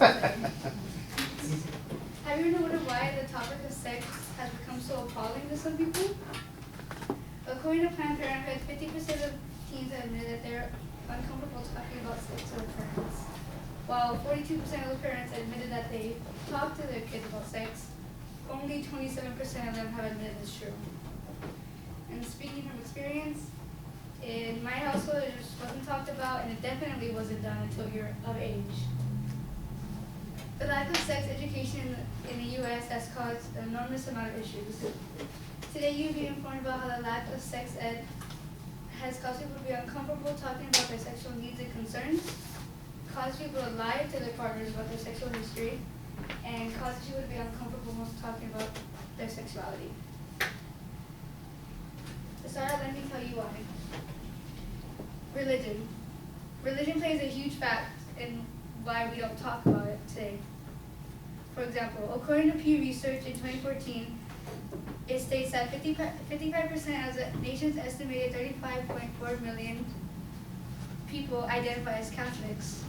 Have you ever wondered why the topic of sex has become so appalling to some people? According to Planned Parenthood, 50% of teens admit that they're uncomfortable talking about sex to their parents, while 42% of the parents admitted that they talk to their kids about sex. Only 27% of them have admitted it's true. And speaking from experience, in my household it just wasn't talked about, and it definitely wasn't done until you're of age. The lack of sex education in the U.S. has caused an enormous amount of issues. Today you'll be informed about how the lack of sex ed has caused people to be uncomfortable talking about their sexual needs and concerns, caused people to lie to their partners about their sexual history, and caused people to be uncomfortable most talking about their sexuality. To start out, let me tell you why. Religion. Religion plays a huge fact in why we don't talk about it today. For example, according to Pew Research in 2014, it states that 55% of the nation's estimated 35.4 million people identify as Catholics.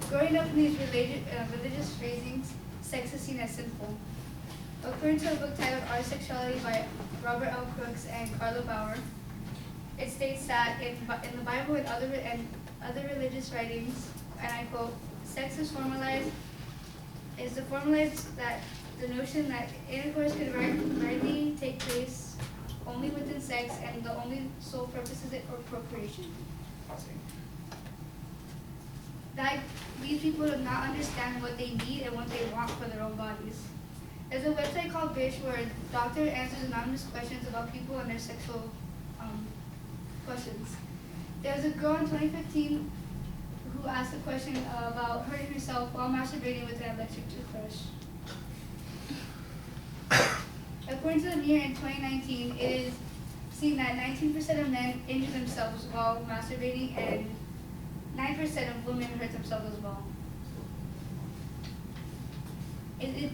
Growing up in these religious raisings, sex is seen as sinful. According to a book titled Our Sexuality by Robert L. Crooks and Carla Bauer, it states that in the Bible and other religious writings, and I quote, sex is formalized that the notion that intercourse could rightly take place only within sex, and the only sole purpose is it for procreation. That leads people to not understand what they need and what they want for their own bodies. There's a website called Bitch where a doctor answers anonymous questions about people and their sexual questions. There was a girl in 2015 who asked a question about hurting herself while masturbating with an electric toothbrush. According to the Mirror in 2019, it is seen that 19% of men injure themselves while masturbating and 9% of women hurt themselves as well. It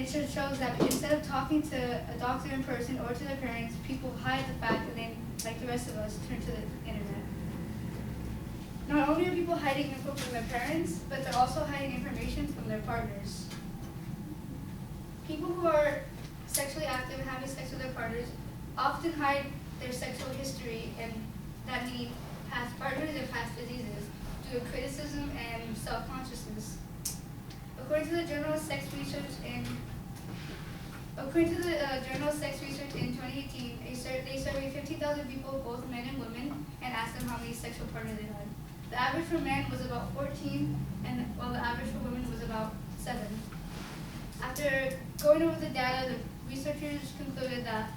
just shows that instead of talking to a doctor in person or to their parents, people hide the fact that they, like the rest of us, turn to the internet. Not only are people hiding info from their parents, but they're also hiding information from their partners. People who are sexually active and having sex with their partners often hide their sexual history, and that means past partners and past diseases, due to criticism and self-consciousness. According to the Journal of Sex Research in 2018, they surveyed 50,000 people, both men and women, and asked them how many sexual partners they had. The average for men was about 14, while the average for women was about 7. After going over the data, the researchers concluded that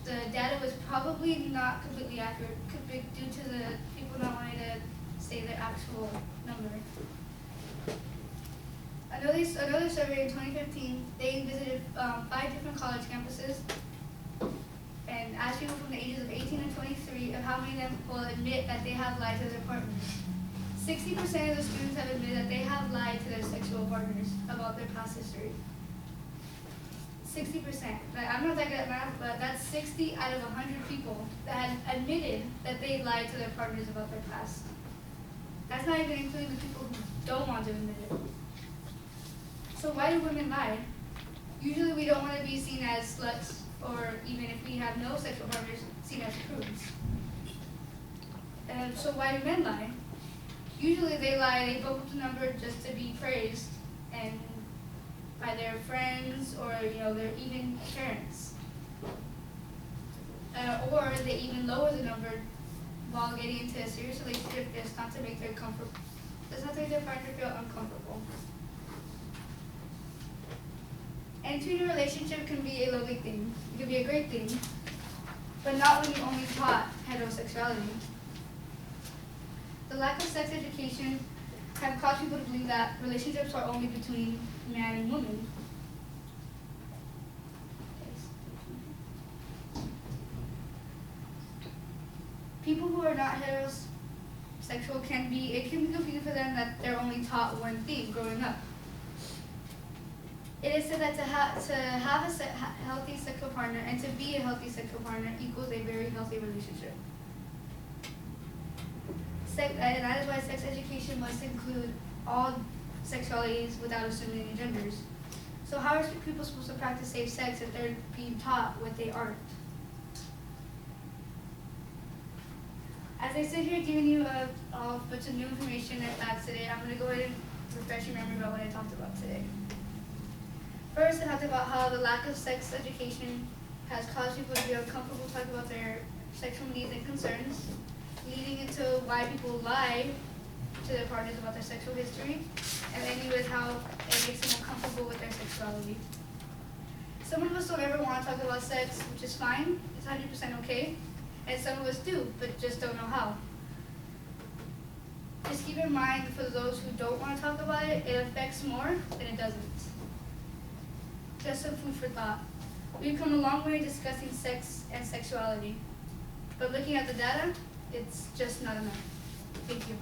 the data was probably not completely accurate, could be due to the people not wanting to say their actual number. Another survey in 2015, they visited 5 different college campuses and asked people from the ages of 18 and 23 of how many of them will admit that they have lied to their partners. 60% of the students have admitted that they have lied to their sexual partners about their past history. 60%. I'm not that good at math, but that's 60 out of 100 people that had admitted that they lied to their partners about their past. That's not even including the people who don't want to admit it. So why do women lie? Usually we don't want to be seen as sluts, or even if we have no sexual partners, seen as prudes. So why do men lie? Usually they lie, they bump up the number just to be praised, and by their friends or their even parents. Or they even lower the number while getting into a serious relationship just not to make their partner feel uncomfortable. Entering a relationship can be a lovely thing. It can be a great thing, but not when you only taught heterosexuality. The lack of sex education have caused people to believe that relationships are only between man and woman. People who are not heterosexual it can be confusing for them that they're only taught one thing growing up. It is said that to have a healthy sexual partner and to be a healthy sexual partner equals a very healthy relationship. And that is why sex education must include all sexualities without assuming any genders. So how are people supposed to practice safe sex if they're being taught what they aren't? As I sit here giving you a bunch of new information and facts today, I'm going to go ahead and refresh your memory about what I talked about today. First, I talked about how the lack of sex education has caused people to be uncomfortable talking about their sexual needs and concerns, leading into why people lie to their partners about their sexual history, and ending with how it makes them uncomfortable with their sexuality. Some of us don't ever want to talk about sex, which is fine. It's 100% okay. And some of us do, but just don't know how. Just keep in mind, for those who don't want to talk about it, it affects more than it doesn't. Just some food for thought. We've come a long way discussing sex and sexuality, but looking at the data, it's just not enough. Thank you.